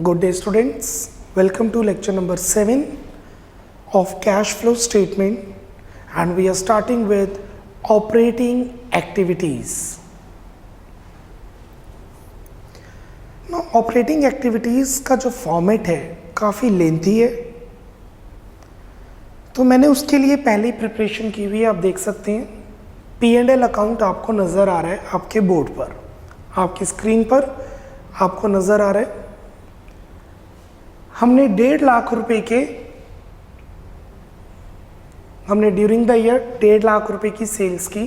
Good day students, welcome to lecture number 7 of cash flow statement, and we are starting with operating activities. Now operating activities का जो format है काफ़ी lengthy है, तो मैंने उसके लिए पहले ही प्रिपरेशन की हुई है। आप देख सकते हैं P&L अकाउंट आपको नज़र आ रहा है आपके बोर्ड पर, आपकी स्क्रीन पर आपको नज़र आ रहा है। हमने 1.5 लाख रुपए के ड्यूरिंग द ईयर 1.5 लाख रुपए की सेल्स की,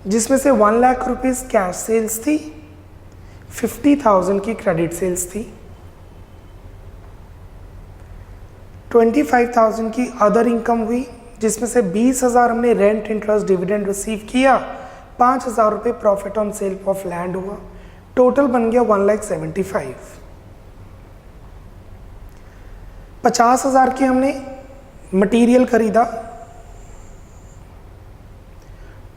जिसमें से 1 लाख रुपीस कैश सेल्स थी, 50,000 की क्रेडिट सेल्स थी, 25,000 की अदर इनकम हुई, जिसमें से 20,000 हमने रेंट इंटरेस्ट डिविडेंड रिसीव किया, 5,000 रुपये profit on sale of land हुआ। टोटल बन गया 1,75,000। 50,000 की हमने मटेरियल खरीदा,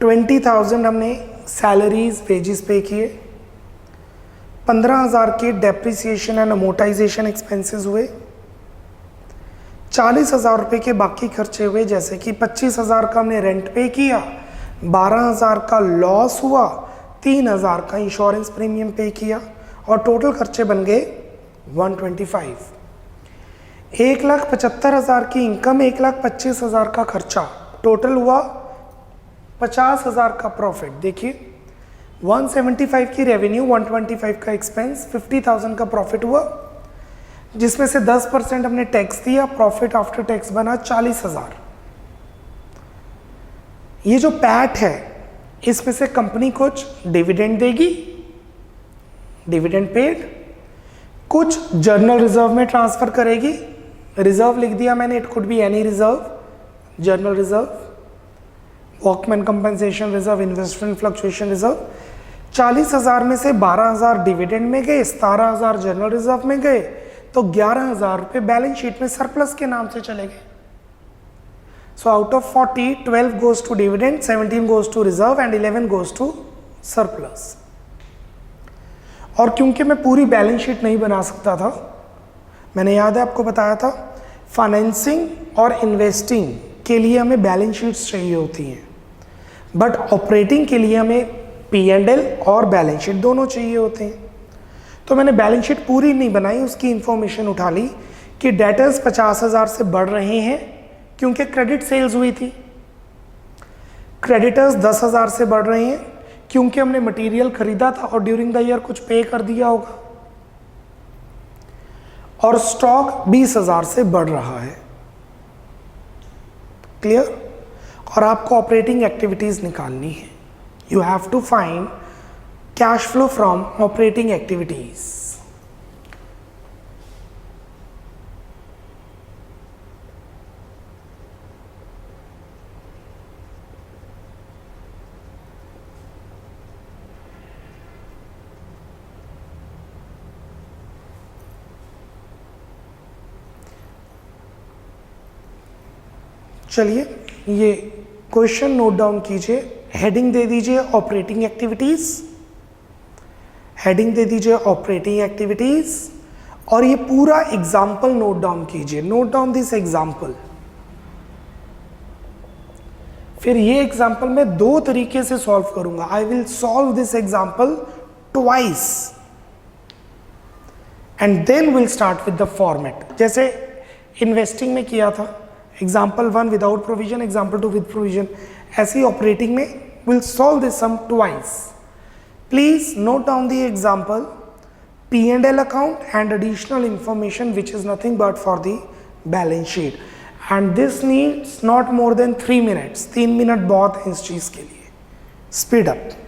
20,000 हमने सैलरीज वेजेस पे किए, 15,000 के डेप्रिसिएशन एंड अमोर्टाइजेशन एक्सपेंसेस हुए, 40,000 रुपये के बाकी खर्चे हुए, जैसे कि 25,000 का हमने रेंट पे किया, 12,000 का लॉस हुआ, 3,000 का इंश्योरेंस प्रीमियम पे किया, और टोटल खर्चे बन गए 125। 1,75,000 की इनकम, 1,25,000 का खर्चा, टोटल हुआ 50,000 का प्रॉफिट। देखिए 175 की रेवेन्यू, 125 का एक्सपेंस, 50,000 का प्रॉफिट हुआ, जिसमें से 10% हमने टैक्स दिया, प्रॉफिट आफ्टर टैक्स बना 40,000। ये जो पैट है इसमें से कंपनी कुछ डिविडेंड देगी, डिविडेंड पेड, कुछ जर्नल रिजर्व में ट्रांसफर करेगी। रिजर्व लिख दिया मैंने, it could be any reserve, journal reserve, workman compensation reserve, investment fluctuation reserve. 40,000 में से 12,000 डिविडेंड में गए, 17,000 जर्नल रिजर्व में गए, तो 11,000 रुपये बैलेंस शीट में सरप्लस के नाम से चले गए। So out of 40, 12 goes to dividend, 17 goes to reserve and 11 goes to surplus. और क्योंकि मैं पूरी बैलेंस शीट नहीं बना सकता था, मैंने याद है आपको बताया था, फाइनेंसिंग और इन्वेस्टिंग के लिए हमें बैलेंस शीट्स चाहिए होती हैं, बट ऑपरेटिंग के लिए हमें P&L और बैलेंस शीट दोनों चाहिए होते हैं। तो मैंने बैलेंस शीट पूरी नहीं बनाई, उसकी इंफॉर्मेशन उठा ली कि डेटर्स 50,000 से बढ़ रहे हैं क्योंकि क्रेडिट सेल्स हुई थी, क्रेडिटर्स 10,000 से बढ़ रहे हैं क्योंकि हमने मटेरियल खरीदा था और ड्यूरिंग द ईयर कुछ पे कर दिया होगा, और स्टॉक 20,000 से बढ़ रहा है। क्लियर? और आपको ऑपरेटिंग एक्टिविटीज निकालनी है। You have to find cash flow from operating activities. चलिए ये क्वेश्चन नोट डाउन कीजिए, हेडिंग दे दीजिए ऑपरेटिंग एक्टिविटीज, हेडिंग दे दीजिए ऑपरेटिंग एक्टिविटीज, और ये पूरा एग्जाम्पल नोट डाउन कीजिए। Note down this example. फिर ये एग्जाम्पल मैं 2 तरीके से सॉल्व करूंगा। I will solve this example twice and then will start with the format, जैसे इन्वेस्टिंग में किया था, example 1 without provision, example 2 with provision. ऐसे ही ऑपरेटिंग में will solve this sum twice. Please note down the example, P&L account and additional information which is nothing but for the balance sheet, and this needs not more than 3 minutes। 3 minute बहुत है इस चीज के लिए। Speed up.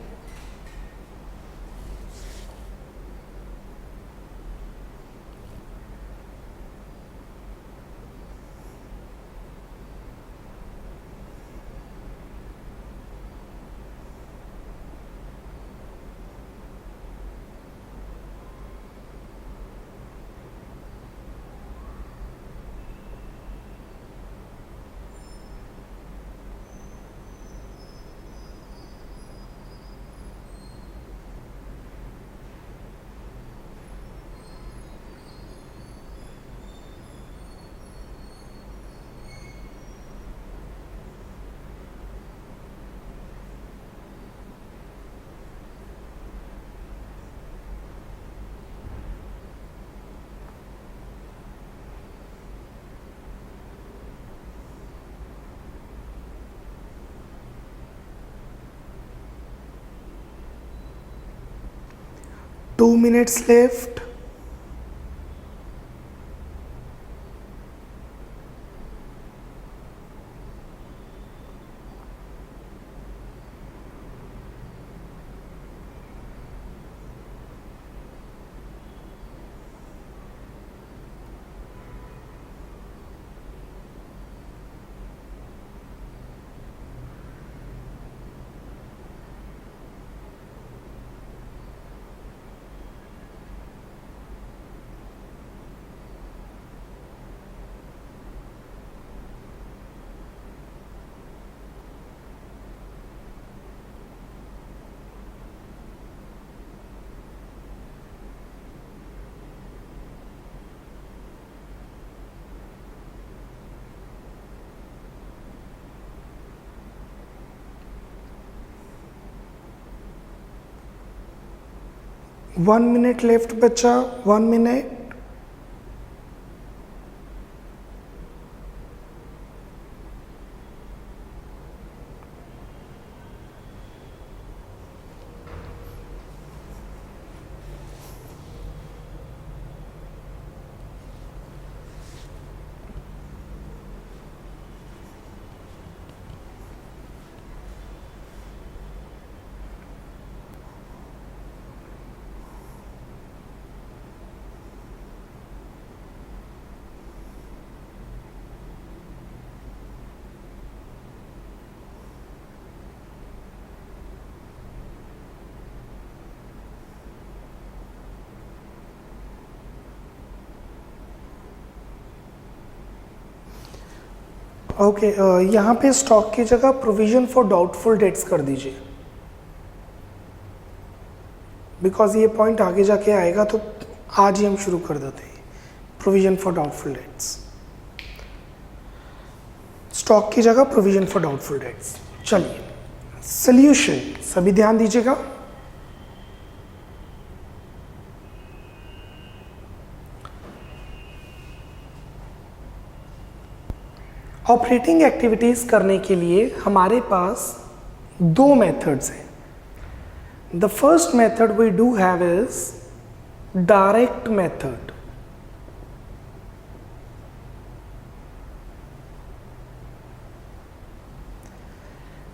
2 minutes left. One minute left बच्चा, 1 minute. Okay, यहाँ पे stock की जगह प्रोविजन फॉर डाउटफुल डेट्स कर दीजिए, बिकॉज ये पॉइंट आगे जाके आएगा, तो आज ही हम शुरू कर देते हैं। Provision for doubtful debts, stock की जगह प्रोविजन फॉर डाउटफुल डेट्स। चलिए, सोल्यूशन सभी ध्यान दीजिएगा। ऑपरेटिंग एक्टिविटीज करने के लिए हमारे पास 2 मेथड्स हैं। The first method we do have is direct method.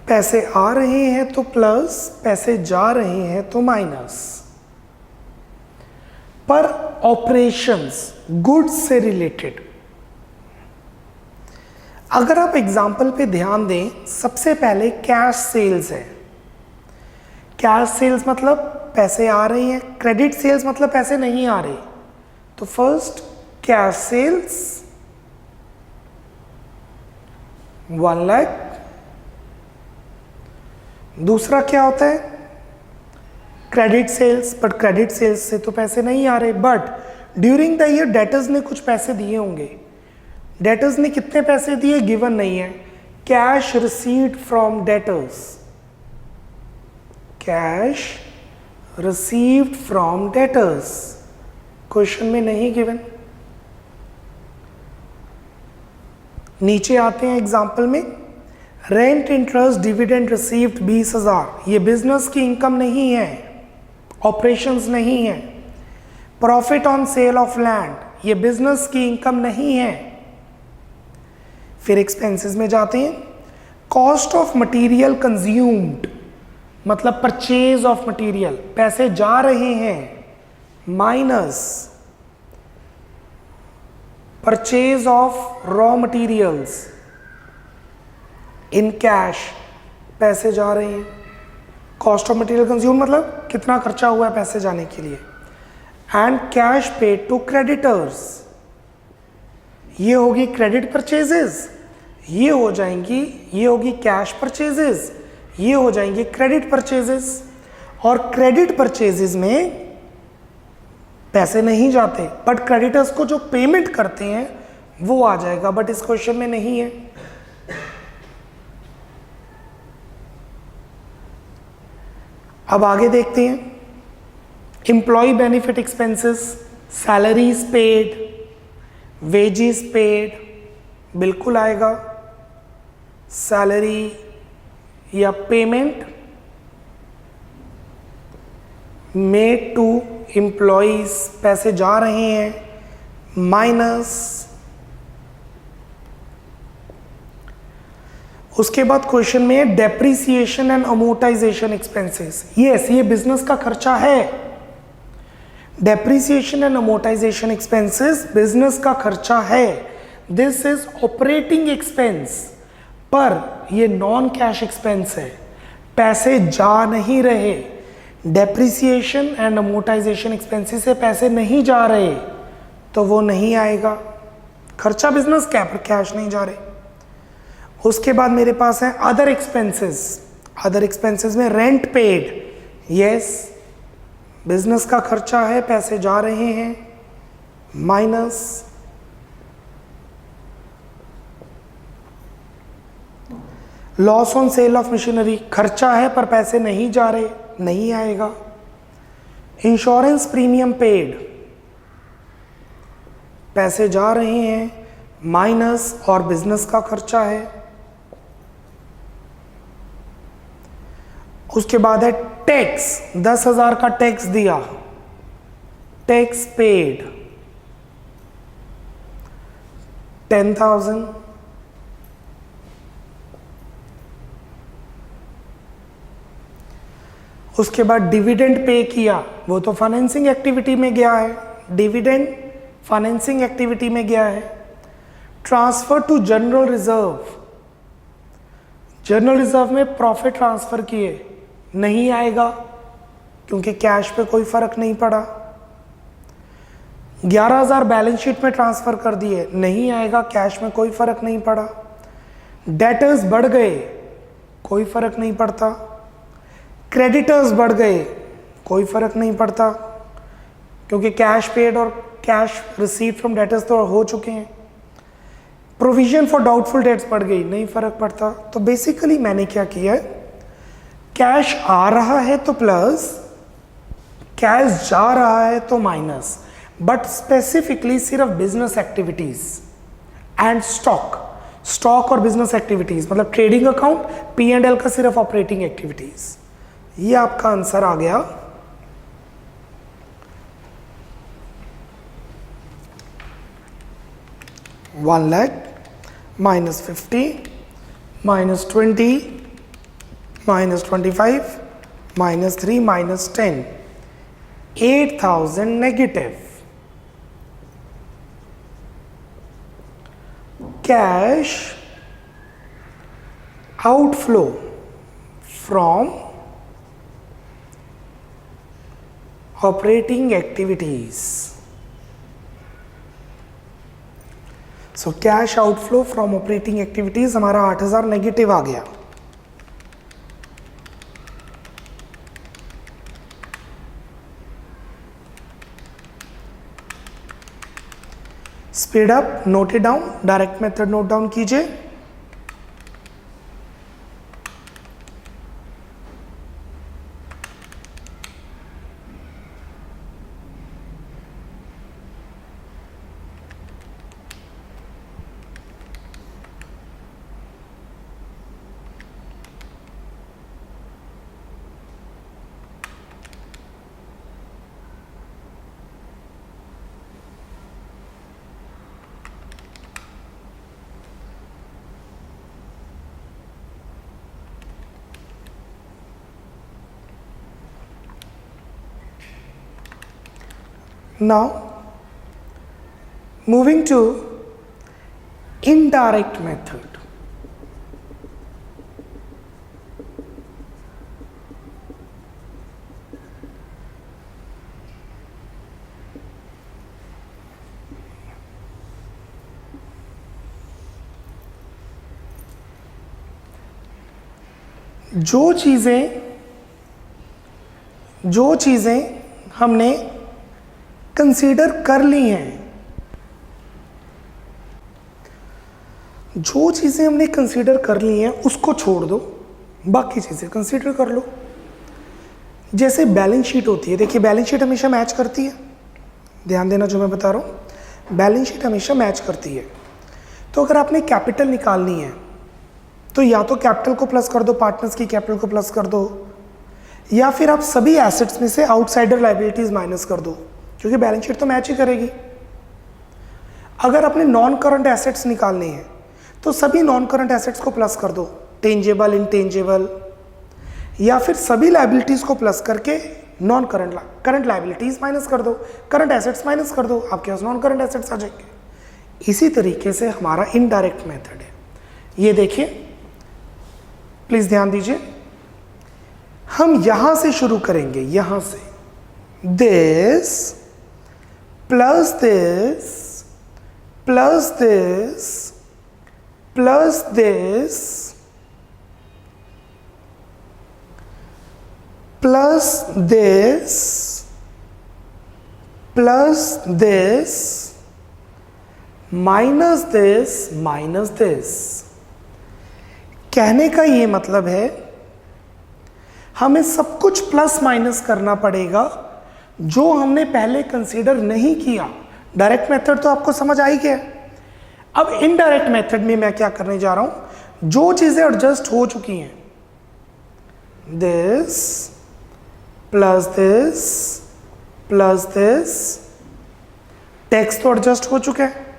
पैसे आ रहे हैं तो प्लस, पैसे जा रहे हैं तो माइनस। पर ऑपरेशंस गुड्स से रिलेटेड, अगर आप एग्जाम्पल पे ध्यान दें, सबसे पहले कैश सेल्स है। कैश सेल्स मतलब पैसे आ रहे हैं, क्रेडिट सेल्स मतलब पैसे नहीं आ रहे। तो फर्स्ट कैश सेल्स 1 लाख। दूसरा क्या होता है? Credit sales, but credit sales से तो पैसे नहीं आ रहे, but during the year debtors ने कुछ पैसे दिए होंगे। डेटर्स ने कितने पैसे दिए गिवन नहीं है। Cash received from debtors, cash received from debtors, question में नहीं गिवन। नीचे आते हैं एग्जाम्पल में, रेंट इंटरेस्ट डिविडेंड रिसीव्ड 20,000, ये बिजनेस की इनकम नहीं है, ऑपरेशंस नहीं है। Profit on sale of land, ये बिजनेस की इनकम नहीं है। फिर एक्सपेंसेस में जाते हैं, कॉस्ट ऑफ मटेरियल कंज्यूम्ड मतलब परचेज ऑफ मटेरियल, पैसे जा रहे हैं, minus purchase of raw materials in cash, पैसे जा रहे हैं। कॉस्ट ऑफ मटेरियल कंज्यूम मतलब कितना खर्चा हुआ है पैसे जाने के लिए। And cash paid to creditors, ये होगी क्रेडिट परचेजेस, ये हो जाएंगी, ये होगी कैश परचेजेस, ये हो जाएंगी क्रेडिट परचेजेस। और क्रेडिट परचेजेस में पैसे नहीं जाते, बट क्रेडिटर्स को जो पेमेंट करते हैं वो आ जाएगा, बट इस क्वेश्चन में नहीं है। अब आगे देखते हैं, employ benefit expenses, salaries paid, wages paid, बिल्कुल आएगा। सैलरी या पेमेंट मेड टू एम्प्लॉइज पैसे जा रहे हैं माइनस, उसके बाद क्वेश्चन में depreciation and amortisation expenses. Yes, ये बिजनेस का खर्चा है। Depreciation and amortisation expenses business का खर्चा है। दिस इज ऑपरेटिंग एक्सपेंस, पर ये नॉन कैश एक्सपेंस है, पैसे जा नहीं रहे। डेप्रिसिएशन एंड अमोर्टाइजेशन एक्सपेंसेस से पैसे नहीं जा रहे तो वो नहीं आएगा। खर्चा बिजनेस का पर कैश नहीं जा रहे। उसके बाद मेरे पास है अदर एक्सपेंसेस। अदर एक्सपेंसेस में रेंट पेड, यस बिजनेस का खर्चा है, पैसे जा रहे हैं minus, loss on sale of machinery, खर्चा है पर पैसे नहीं जा रहे, नहीं आएगा। इंश्योरेंस प्रीमियम पेड, पैसे जा रहे हैं माइनस और बिजनेस का खर्चा है। उसके बाद है टैक्स, 10,000 का टैक्स दिया, टैक्स पेड 10,000। उसके बाद डिविडेंड पे किया, वो तो फाइनेंसिंग एक्टिविटी में गया है, डिविडेंड फाइनेंसिंग एक्टिविटी में गया है। Transfer to general reserve, general reserve में प्रॉफिट ट्रांसफर किए, नहीं आएगा क्योंकि कैश पे कोई फर्क नहीं पड़ा। 11,000 बैलेंस शीट में ट्रांसफर कर दिए, नहीं आएगा, कैश में कोई फर्क नहीं पड़ा। डेटर्स बढ़ गए, कोई फर्क नहीं पड़ता। क्रेडिटर्स बढ़ गए, कोई फर्क नहीं पड़ता क्योंकि कैश पेड और कैश रिसीव फ्रॉम डेटर्स तो हो चुके हैं। प्रोविजन फॉर डाउटफुल डेट्स बढ़ गई, नहीं फर्क पड़ता। तो बेसिकली मैंने क्या किया है, कैश आ रहा है तो प्लस, कैश जा रहा है तो माइनस, बट स्पेसिफिकली सिर्फ business activities and stock, stock और बिजनेस एक्टिविटीज, मतलब ट्रेडिंग अकाउंट, P&L का सिर्फ ऑपरेटिंग एक्टिविटीज। ये आपका आंसर आ गया। $1,00,000 -50 -20 -25 -3 -10 8,000 negative cash outflow from operating activities. So cash outflow from operating activities हमारा 8,000 नेगेटिव आ गया। Speed up, note it down, direct method note down कीजिए। Now, moving to indirect method. जो चीजें हमने कंसीडर कर ली हैं, जो चीजें हमने कंसीडर कर ली हैं उसको छोड़ दो, बाकी चीजें कंसीडर कर लो। जैसे बैलेंस शीट होती है, देखिए बैलेंस शीट हमेशा मैच करती है, ध्यान देना जो मैं बता रहा हूँ, बैलेंस शीट हमेशा मैच करती है। तो अगर आपने कैपिटल निकालनी है तो या तो कैपिटल को प्लस कर दो, पार्टनर्स की कैपिटल को प्लस कर दो, या फिर आप सभी एसेट्स में से आउटसाइडर लायबिलिटीज माइनस कर दो, क्योंकि बैलेंस शीट तो मैच ही करेगी। अगर आपने नॉन करंट एसेट्स निकालने हैं तो सभी नॉन करंट एसेट्स को प्लस कर दो, टेंजेबल इंटेंजेबल, या फिर सभी लायबिलिटीज को प्लस करके नॉन करंट लायबिलिटीज माइनस कर दो, करंट एसेट्स माइनस कर दो, आपके पास नॉन करंट एसेट्स आ जाएंगे। इसी तरीके से हमारा इनडायरेक्ट मेथड है। ये देखिए, प्लीज ध्यान दीजिए, हम यहां से शुरू करेंगे, यहां से this plus this plus this plus this plus this plus this minus this. कहने का ये मतलब है हमें सब कुछ प्लस माइनस करना पड़ेगा जो हमने पहले कंसीडर नहीं किया। डायरेक्ट मेथड तो आपको समझ आ ही गया। अब इनडायरेक्ट मेथड में मैं क्या करने जा रहा हूं, जो चीजें एडजस्ट हो चुकी हैं, this plus this plus this, tax तो एडजस्ट हो चुका है,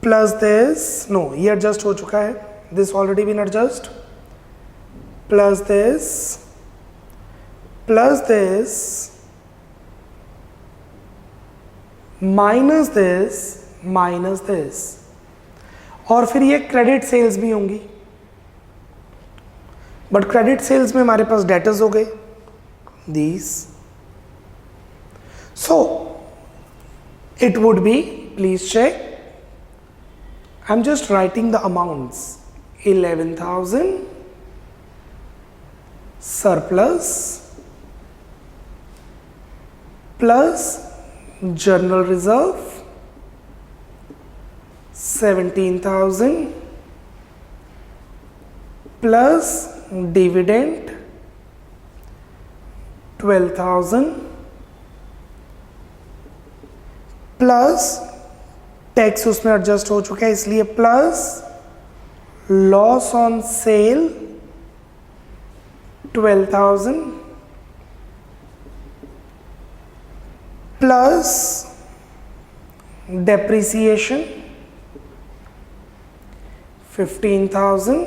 प्लस दिस, नो ये एडजस्ट हो चुका है, this already been adjust, plus this plus this minus this, और फिर ये क्रेडिट सेल्स भी होंगी, बट क्रेडिट सेल्स में हमारे पास डेटर्स हो गए, these. So it would be, please check, I'm just writing the amounts, 11,000 surplus plus general reserve 17,000 plus dividend 12,000 plus tax उसमें एडजस्ट हो चुका है इसलिए plus loss on cell 12,000 plus depreciation 15,000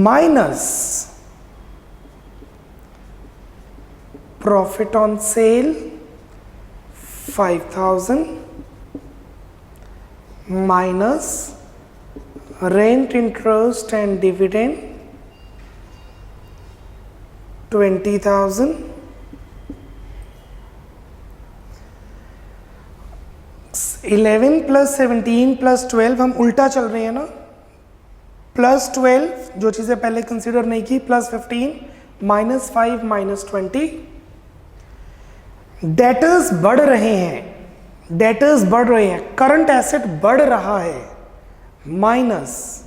minus profit on sale 5,000 minus rent, interest and dividend 20,000 11 plus 17 plus 12, हम उल्टा चल रहे हैं ना, प्लस 12 जो चीजें पहले कंसीडर नहीं की, प्लस 15 माइनस 5 माइनस 20। डेटर्स बढ़ रहे हैं, करंट एसेट बढ़ रहा है, माइनस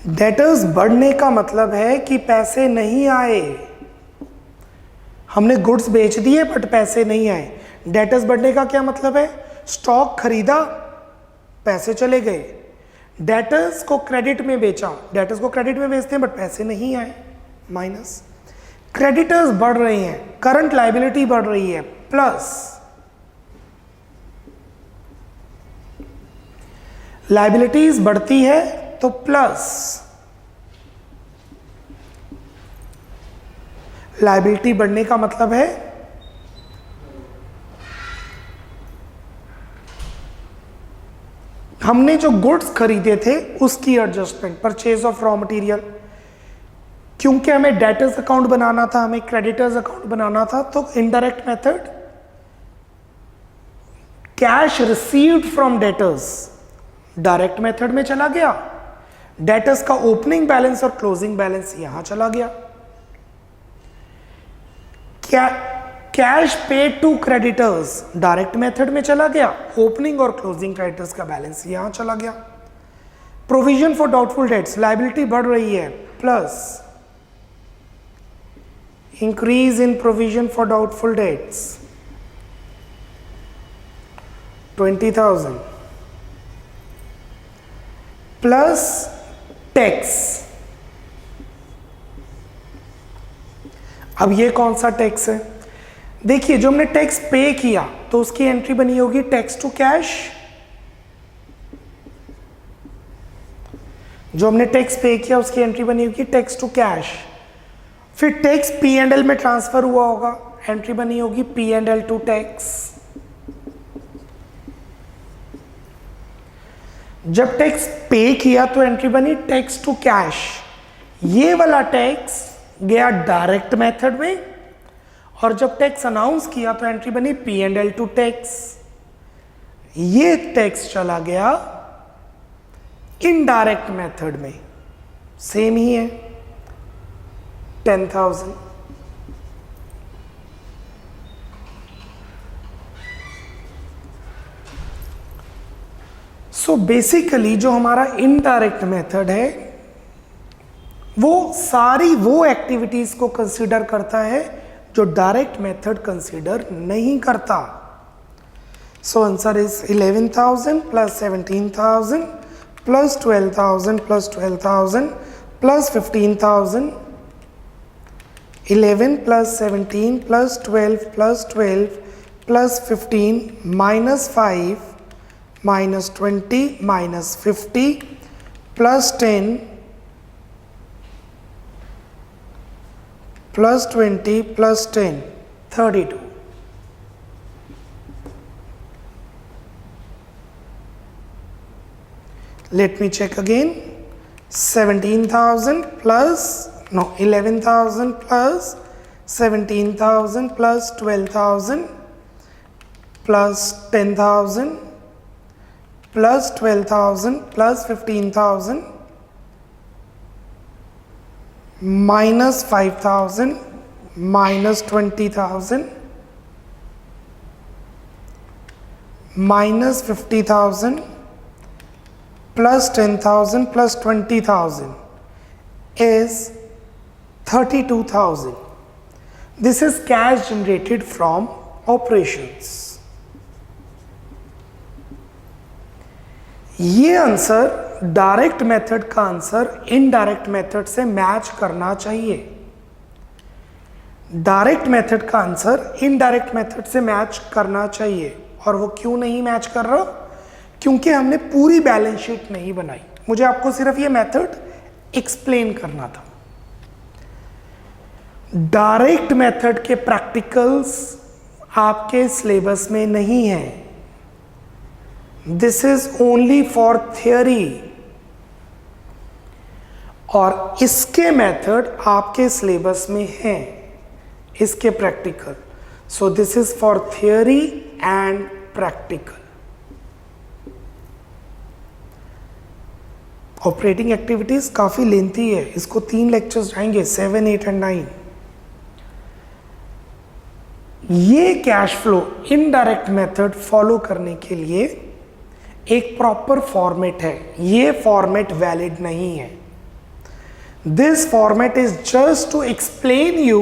डेटर्स बढ़ने का मतलब है कि पैसे नहीं आए, हमने गुड्स बेच दिए बट पैसे नहीं आए। डेटर्स बढ़ने का क्या मतलब है, स्टॉक खरीदा, पैसे चले गए, डेटर्स को क्रेडिट में बेचा, डेटर्स को क्रेडिट में बेचते हैं बट पैसे नहीं आए, माइनस। क्रेडिटर्स बढ़ रहे हैं, करंट लायबिलिटी बढ़ रही है, प्लस लायबिलिटीज बढ़ती है तो प्लस लायबिलिटी बढ़ने का मतलब है हमने जो गुड्स खरीदे थे उसकी adjustment, purchase of raw material, क्योंकि हमें डेटर्स अकाउंट बनाना था, हमें क्रेडिटर्स अकाउंट बनाना था, तो indirect method cash received from debtors direct method में चला गया, डेटर्स का ओपनिंग बैलेंस और क्लोजिंग बैलेंस यहां चला गया, cash paid to creditors direct method में चला गया, ओपनिंग और क्लोजिंग क्रेडिटर्स का बैलेंस यहां चला गया, provision for doubtful dates, liability बढ़ रही है, plus increase in provision for doubtful debts 20,000 plus tax. अब ये कौन सा टैक्स है? देखिए, जो हमने टैक्स पे किया तो उसकी एंट्री बनी होगी टैक्स टू कैश। जो हमने टैक्स पे किया उसकी एंट्री बनी होगी टैक्स टू कैश। फिर टैक्स पी एंड एल में ट्रांसफर हुआ होगा, एंट्री बनी होगी P and L two tax. जब टैक्स पे किया तो एंट्री बनी टैक्स टू कैश। ये वाला टैक्स गया डायरेक्ट मेथड में, और जब टैक्स अनाउंस किया तो एंट्री बनी P and L two tax. ये टैक्स चला गया इनडायरेक्ट मेथड में, सेम ही है 10,000। सो बेसिकली जो हमारा इनडायरेक्ट मेथड है वो सारी वो एक्टिविटीज को कंसीडर करता है जो डायरेक्ट मेथड कंसीडर नहीं करता। So answer is 11,000 plus 17,000 plus 12,000 plus 12,000 plus 15,000। 11 plus 17 plus 12 plus 12 plus 15 minus 5 minus 20 minus 50 plus 10 plus 20 plus 10 32। Let me check again. 17,000 plus, no, 11,000 plus 17,000 plus 12,000 plus 10,000 plus 12,000 plus 15,000 minus 5,000 minus 20,000 minus 50,000 plus 10,000 plus 20,000 is 32,000. This is cash generated from operations. ये answer direct method का answer indirect method से match करना चाहिए। Direct method का answer indirect method से match करना चाहिए, और वो क्यों नहीं मैच कर रहा? क्योंकि हमने पूरी बैलेंस शीट नहीं बनाई। मुझे आपको सिर्फ ये मेथड एक्सप्लेन करना था। डायरेक्ट मेथड के प्रैक्टिकल्स आपके सिलेबस में नहीं है। This is only for theory, और इसके मेथड आपके सिलेबस में हैं, इसके practical. So this is for theory and practical. Operating activities काफी लेंथी है, इसको 3 लेक्चर्स जाएंगे, 7, 8 एंड 9। ये cash flow indirect method follow करने के लिए एक प्रॉपर फॉर्मेट है। ये फॉर्मेट वैलिड नहीं है। This format is just to explain you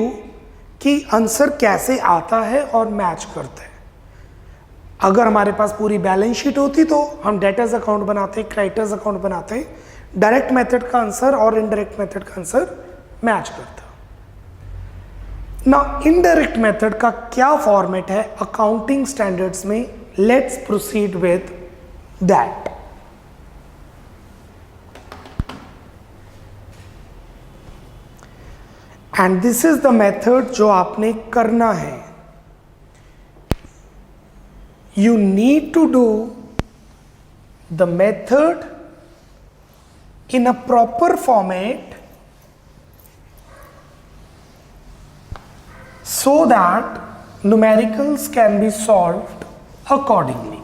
कि आंसर कैसे आता है और मैच करता है। अगर हमारे पास पूरी बैलेंस शीट होती तो हम डेटर्स अकाउंट बनाते, क्रेडिटर्स अकाउंट बनाते, डायरेक्ट मेथड का आंसर और इनडायरेक्ट मेथड का आंसर मैच करता। ना इनडायरेक्ट मेथड का क्या फॉर्मेट है अकाउंटिंग स्टैंडर्ड्स में, let's proceed with that. And this is the method जो आपने करना है। You need to do the method in a proper format so that numericals can be solved accordingly.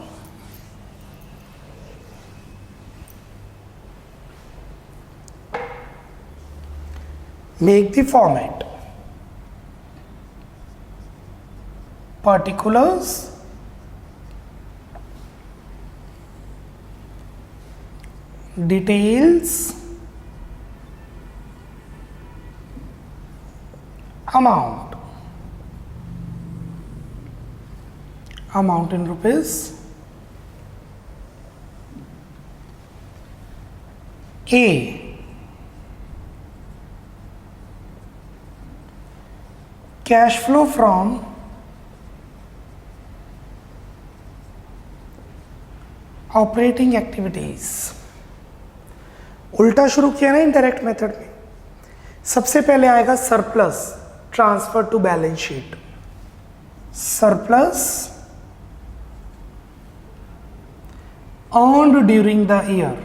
Make the format. Particulars, details, amount in rupees, A cash flow from operating activities. उल्टा शुरू किया ना indirect method में। सबसे पहले आएगा surplus transfer to balance sheet. Surplus earned during the year,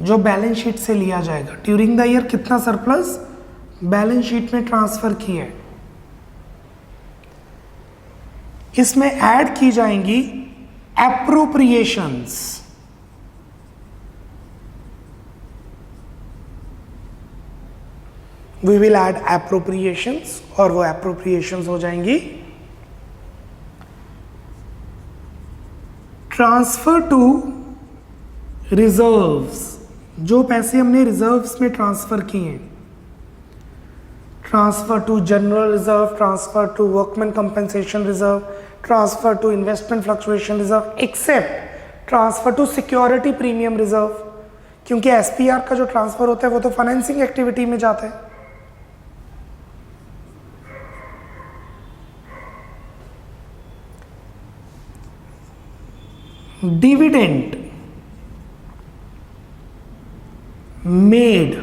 जो balance sheet से लिया जाएगा। ड्यूरिंग द ईयर कितना सरप्लस बैलेंस शीट में ट्रांसफर किए, इसमें ऐड की जाएंगी appropriations. We will add appropriations, और वो एप्रोप्रिएशंस हो जाएंगी ट्रांसफर टू रिजर्व्स। जो पैसे हमने रिजर्व्स में ट्रांसफर किए, transfer to general reserve, transfer to workman compensation reserve, transfer to investment fluctuation reserve, except transfer to security premium reserve, क्योंकि एसपीआर का जो ट्रांसफर होता है वो तो फाइनेंसिंग एक्टिविटी में जाता है। डिविडेंड मेड,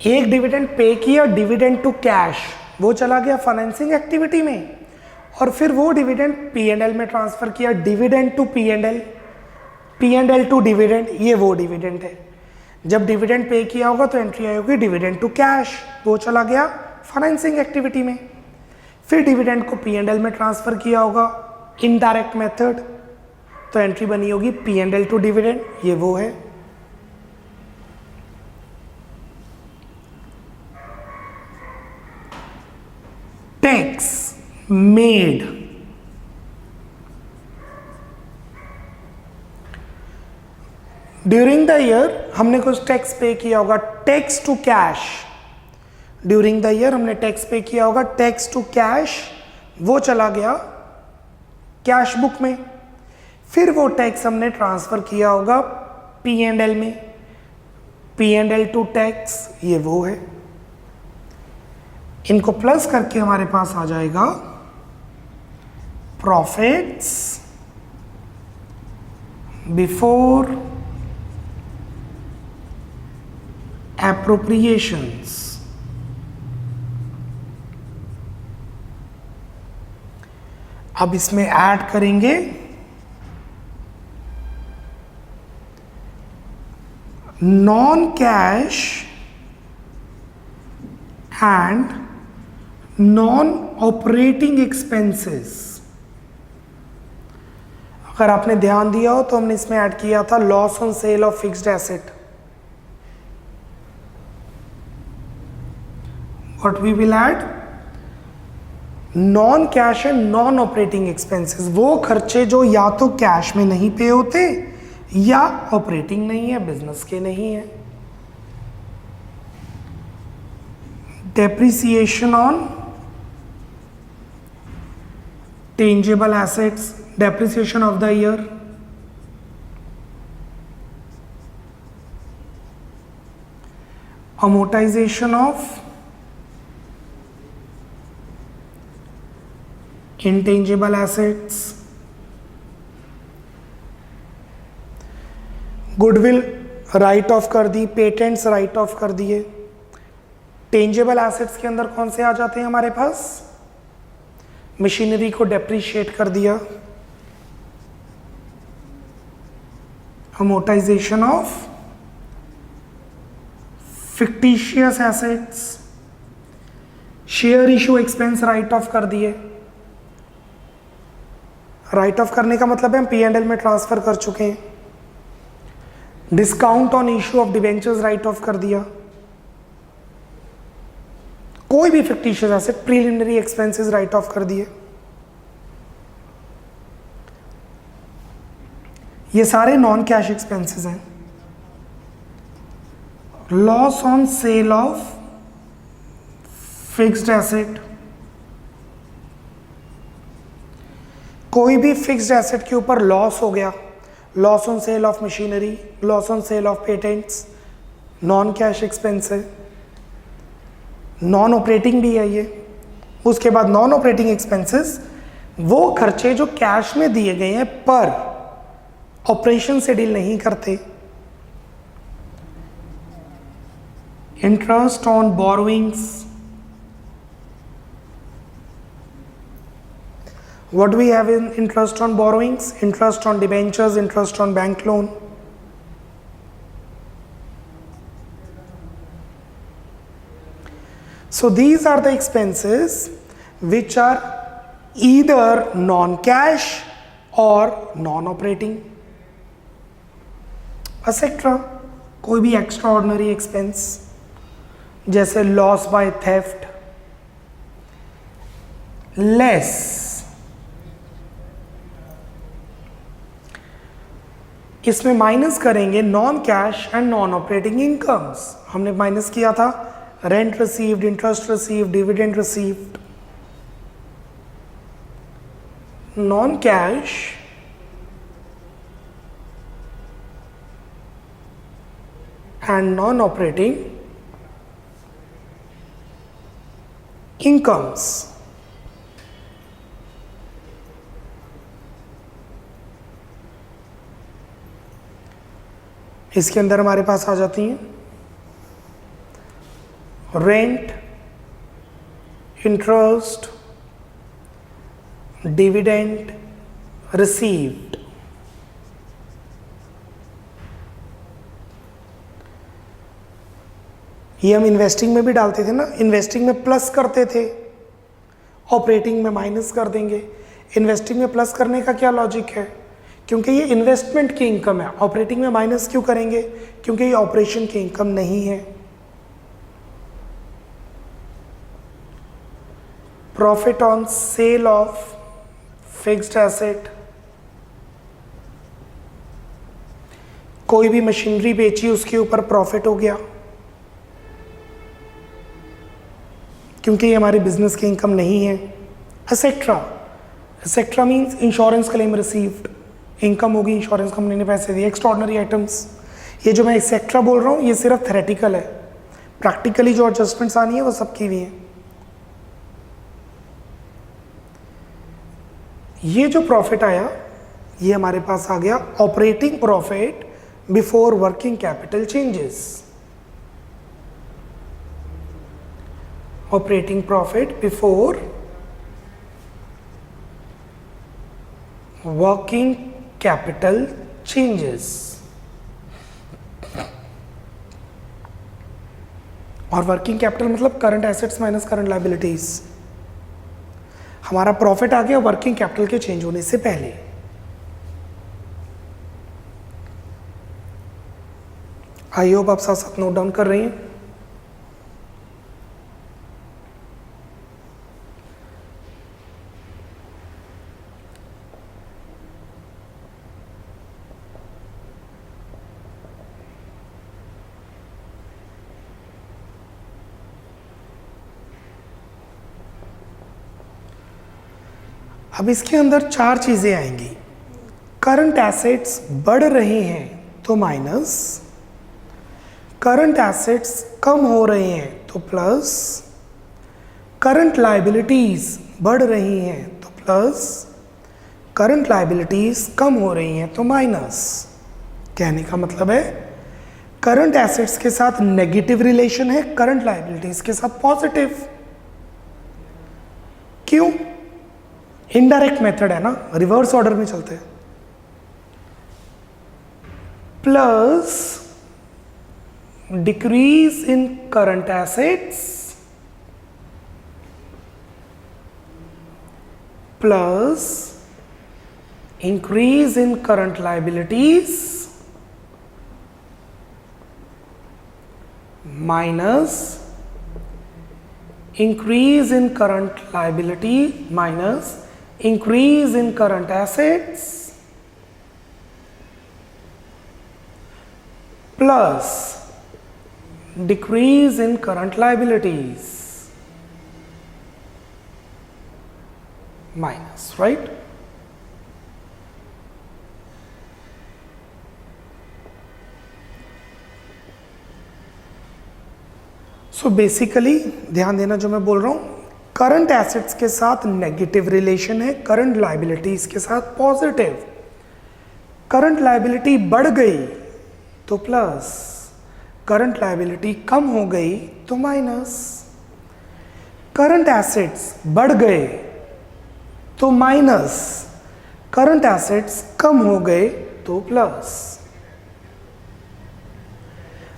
एक डिविडेंड पे किया, डिविडेंड टू कैश, वो चला गया फाइनेंसिंग एक्टिविटी में, और फिर वो डिविडेंड पीएनएल में ट्रांसफर किया। Dividend to PNL, PNL to dividend, ये वो डिविडेंड है। जब डिविडेंड पे किया होगा तो एंट्री आई होगी डिविडेंड टू कैश, वो चला गया फाइनेंसिंग एक्टिविटी में। फिर डिविडेंड को पीएनएल में ट्रांसफर किया होगा इनडायरेक्ट मेथड, तो एंट्री बनी होगी पीएनएल टू डिविडेंड, ये वो है। Tax made, during the year हमने कुछ टैक्स पे किया होगा, tax to cash. During the year हमने टैक्स पे किया होगा, टैक्स टू कैश, वो चला गया कैश बुक में। फिर वो टैक्स हमने ट्रांसफर किया होगा पीएनएल में, पीएनएल टू टैक्स, ये वो है। इनको प्लस करके हमारे पास आ जाएगा प्रॉफिट्स बिफोर एप्रोप्रिएशंस। अब इसमें ऐड करेंगे non cash and non operating expenses. अगर आपने ध्यान दिया हो तो हमने इसमें ऐड किया था loss on sale of fixed asset. What we will add non cash and non operating expenses, वो खर्चे जो या तो कैश में नहीं पे होते या ऑपरेटिंग नहीं है, बिजनेस के नहीं है। Depreciation on tangible assets, depreciation of the year, amortization of intangible assets, goodwill right of कर दी, पेटेंट्स राइट ऑफ कर दिए। टेंजेबल एसेट्स के अंदर कौन से आ जाते हैं हमारे पास, मशीनरी को डेप्रिशिएट कर दिया, amortisation of fictitious assets, share issue expense right of कर दिए। राइट ऑफ करने का मतलब है हम पीएनएल में ट्रांसफर कर चुके हैं। Discount on issue of debentures right of कर दिया। कोई भी fictitious asset, preliminary expenses right of कर दिए। ये सारे नॉन कैश एक्सपेंसेस हैं। Loss on sale of fixed asset, कोई भी फिक्स्ड एसेट के ऊपर लॉस हो गया, loss on sale of machinery, loss on sale of patents, non cash expense है, नॉन ऑपरेटिंग भी है ये। उसके बाद नॉन ऑपरेटिंग एक्सपेंसेस, वो खर्चे जो कैश में दिए गए हैं पर ऑपरेशन से डील नहीं करते। Interest on borrowings, what do we have in interest on borrowings? Interest on debentures, interest on bank loan. So these are the expenses which are either non-cash or non-operating, etc. कोई भी extraordinary expense जैसे loss by theft, less इसमें minus करेंगे non cash and non operating incomes. हमने minus किया था rent received, interest received, dividend received. Non cash and non operating incomes. इसके अंदर हमारे पास आ जाती हैं रेंट, इंटरेस्ट, डिविडेंड रिसीव्ड। ये हम इन्वेस्टिंग में भी डालते थे ना, इन्वेस्टिंग में प्लस करते थे, ऑपरेटिंग में माइनस कर देंगे। इन्वेस्टिंग में प्लस करने का क्या लॉजिक है? क्योंकि ये इन्वेस्टमेंट की इनकम है। ऑपरेटिंग में माइनस क्यों करेंगे? क्योंकि ये ऑपरेशन की इनकम नहीं है। Profit on sale of fixed asset, कोई भी मशीनरी बेची उसके ऊपर प्रॉफिट हो गया, क्योंकि ये हमारे बिजनेस की इनकम नहीं है। Etcetera, etcetera means insurance claim received, income होगी, इंश्योरेंस कंपनी ने पैसे दिए। एक्स्ट्राऑर्डिनरी आइटम्स, ये जो मैं एक्सेट्रा बोल रहा हूँ ये सिर्फ थेरेटिकल है, प्रैक्टिकली जो एडजस्टमेंट्स आनी है वो सबकी भी हैं। ये जो प्रॉफिट आया ये हमारे पास आ गया operating profit before working capital changes. Operating profit before working capital changes. और वर्किंग कैपिटल मतलब current assets minus current liabilities. हमारा प्रॉफिट आ गया वर्किंग कैपिटल के चेंज होने से पहले। आई होप आप साथ साथ नोट डाउन कर रहे हैं। अब इसके अंदर चार चीजें आएंगी। करंट एसेट्स बढ़ रहे हैं तो माइनस, करंट एसेट्स कम हो रहे हैं तो प्लस, करंट लायबिलिटीज बढ़ रही हैं तो प्लस, करंट लायबिलिटीज कम हो रही हैं तो माइनस। कहने का मतलब है करंट एसेट्स के साथ नेगेटिव रिलेशन है, करंट लायबिलिटीज के साथ पॉजिटिव। क्यों? इनडायरेक्ट मेथड है ना, रिवर्स ऑर्डर में चलते हैं। Plus decrease in current assets plus increase in current liabilities minus increase in current liability minus increase in current assets plus decrease in current liabilities minus, right? So basically ध्यान देना जो मैं बोल रहा हूँ, करंट एसेट्स के साथ negative relation है, करंट लायबिलिटीज के साथ पॉजिटिव। करंट लायबिलिटी बढ़ गई तो प्लस, करंट लायबिलिटी कम हो गई तो माइनस। करंट एसेट्स बढ़ गए तो माइनस, करंट एसेट्स कम हो गए तो प्लस।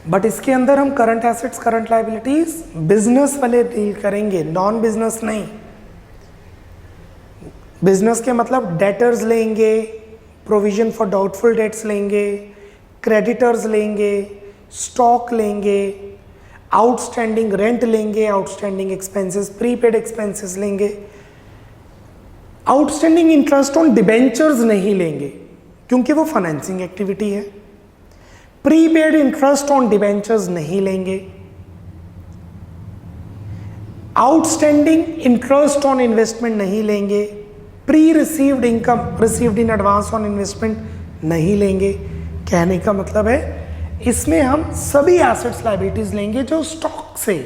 बट इसके अंदर हम current assets, current liabilities business वाले डील करेंगे, नॉन बिजनेस नहीं। बिजनेस के मतलब डेटर्स लेंगे, प्रोविजन फॉर डाउटफुल डेट्स लेंगे, क्रेडिटर्स लेंगे, स्टॉक लेंगे, आउटस्टैंडिंग रेंट लेंगे, आउटस्टैंडिंग एक्सपेंसेस, प्रीपेड एक्सपेंसेस लेंगे। आउटस्टैंडिंग इंटरेस्ट ऑन डिबेंचर्स नहीं लेंगे क्योंकि वो फाइनेंसिंग एक्टिविटी है। प्रीपेड इंटरेस्ट ऑन डिबेंचर्स नहीं लेंगे। आउटस्टैंडिंग इंटरेस्ट ऑन इन्वेस्टमेंट नहीं लेंगे। Pre received income received in advance on investment नहीं लेंगे। कहने का मतलब है इसमें हम सभी एसेट्स लायबिलिटीज लेंगे जो स्टॉक से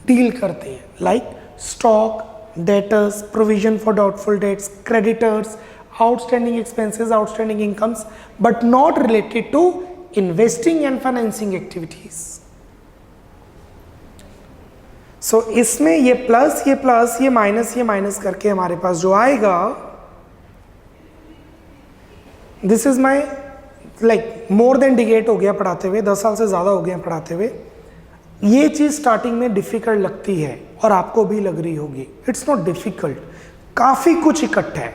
डील करते हैं, like stock, debtors, provision for doubtful debts, creditors, outstanding expenses, outstanding incomes, but not related to investing and financing activities. So इसमें ये प्लस, ये प्लस, ये माइनस करके हमारे पास जो आएगा, this is my like more than decade हो गया पढ़ाते हुए, 10 साल से ज्यादा हो गया पढ़ाते हुए। ये चीज स्टार्टिंग में डिफिकल्ट लगती है और आपको भी लग रही होगी। इट्स नॉट डिफिकल्ट, काफी कुछ इकट्ठा है,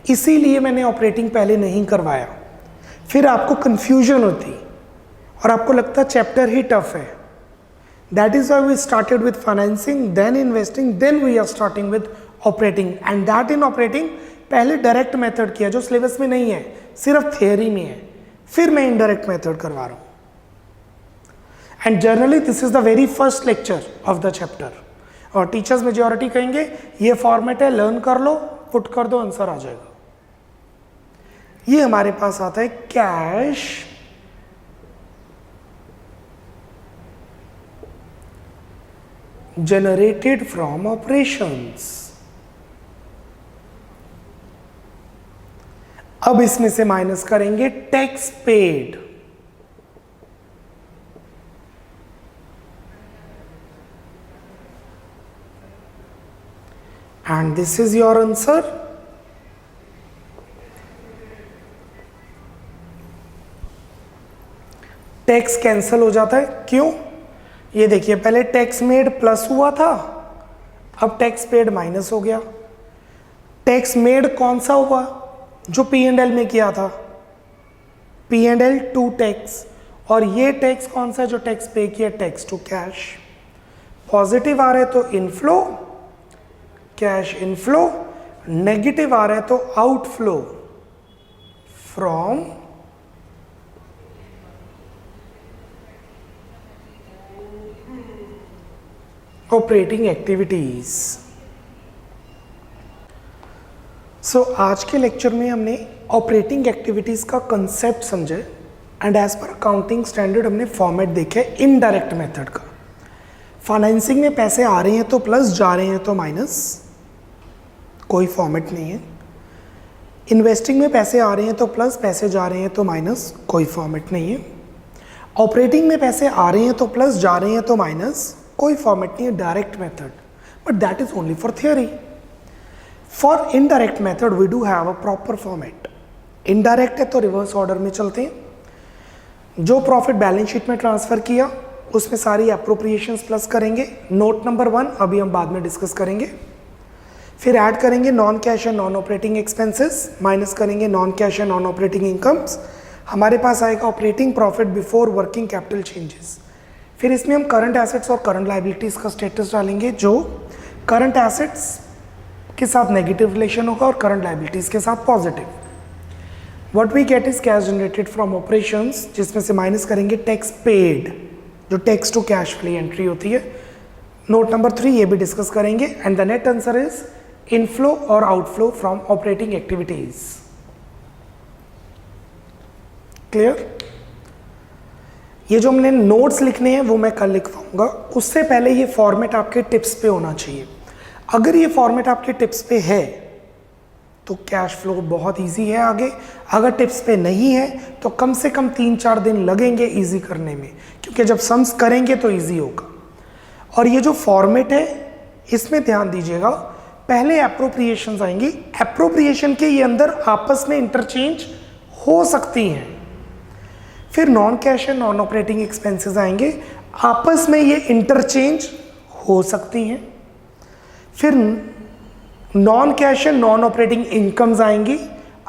इसीलिए मैंने ऑपरेटिंग पहले नहीं करवाया। फिर आपको कंफ्यूजन होती और आपको लगता चैप्टर ही टफ है। That is why we started with financing, then investing, then we are starting with operating. And that in operating पहले डायरेक्ट मेथड किया जो सिलेबस में नहीं है, सिर्फ थियरी में है, फिर मैं इनडायरेक्ट मेथड करवा रहा हूं। And generally this is the very first lecture of the chapter. और टीचर्स मेजॉरिटी कहेंगे ये फॉर्मेट है, लर्न कर लो, पुट कर दो, आंसर आ जाएगा। ये हमारे पास आता है कैश जनरेटेड फ्रॉम ऑपरेशंस। अब इसमें से माइनस करेंगे tax paid. And this is your answer. Tax cancel हो जाता है, क्यों? ये देखिए, पहले टैक्स मेड प्लस हुआ था, अब टैक्स पेड माइनस हो गया। टैक्स मेड कौन सा हुआ? जो P&L में किया था, P&L टू टैक्स। और ये टैक्स कौन सा है जो टैक्स पे किया? Tax to cash. पॉजिटिव आ रहा है तो इनफ्लो, कैश इनफ्लो। नेगेटिव आ रहा है तो outflow from operating activities. So आज के लेक्चर में हमने ऑपरेटिंग एक्टिविटीज का कंसेप्ट समझे and as per accounting standard हमने फॉर्मेट देखे इनडायरेक्ट मेथड का। फाइनेंसिंग में पैसे आ रहे हैं तो प्लस, जा रहे हैं तो माइनस, कोई फॉर्मेट नहीं है। इन्वेस्टिंग में पैसे आ रहे हैं तो प्लस, पैसे जा रहे हैं तो माइनस, कोई फॉर्मेट नहीं है। ऑपरेटिंग में पैसे आ रहे हैं तो प्लस, जा रहे हैं तो माइनस, कोई फॉर्मेट नहीं है, direct method. But that is only for theory. For indirect method we do have a proper format. Indirect है तो रिवर्स ऑर्डर में चलते हैं। जो प्रॉफिट बैलेंस शीट में ट्रांसफर किया उसमें सारी अप्रोप्रिएशंस प्लस करेंगे। नोट नंबर 1 अभी हम बाद में डिस्कस करेंगे। फिर ऐड करेंगे non cash and non operating expenses, minus करेंगे non cash and non operating incomes. हमारे पास आएगा operating profit before working capital changes. फिर इसमें हम करंट एसेट्स और करंट लायबिलिटीज का स्टेटस डालेंगे, जो करंट एसेट्स के साथ नेगेटिव रिलेशन होगा और करंट लायबिलिटीज के साथ positive. What we get is cash generated from operations, जिसमें से माइनस करेंगे टैक्स पेड, जो tax to cash flow entry होती है। नोट नंबर 3 ये भी डिस्कस करेंगे। And the net answer is inflow और outflow from operating activities. Clear? ये जो हमने नोट्स लिखने हैं वो मैं कल लिखवाऊंगा, उससे पहले ये फॉर्मेट आपके टिप्स पे होना चाहिए। अगर ये फॉर्मेट आपके टिप्स पे है तो कैश फ्लो बहुत इजी है आगे, अगर टिप्स पे नहीं है तो कम से कम 3-4 दिन लगेंगे इजी करने में, क्योंकि जब सम्स करेंगे तो इजी होगा। और ये जो फॉर्मेट है इसमें ध्यान दीजिएगा, पहले एप्रोप्रिएशंस आएंगी, एप्रोप्रिएशन के ये अंदर आपस में इंटरचेंज हो सकती हैं, फिर non cash and non operating expenses आएंगे, आपस में ये इंटरचेंज हो सकती हैं, फिर non cash and non operating incomes आएंगी,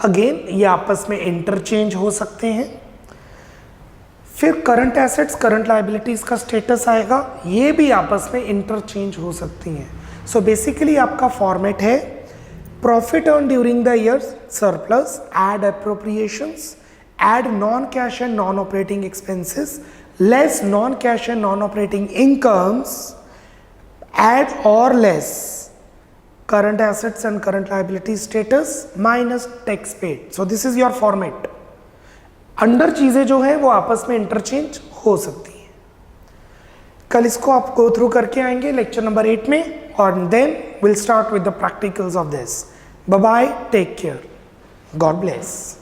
अगेन ये आपस में इंटरचेंज हो सकते हैं, फिर करंट एसेट्स करंट लायबिलिटीज का स्टेटस आएगा, ये भी आपस में इंटरचेंज हो सकती हैं। सो बेसिकली आपका फॉर्मेट है profit earn during the year surplus, add appropriations, add non cash and non operating expenses, less non cash and non operating incomes, add और less current assets and current liability status minus tax paid. So this is your format. Under चीजें जो हैं वो आपस में interchange हो सकती हैं। कल इसको आप गो थ्रू करके आएंगे लेक्चर नंबर 8 में, और then will start with the practicals of this. Bye bye, take care, God bless.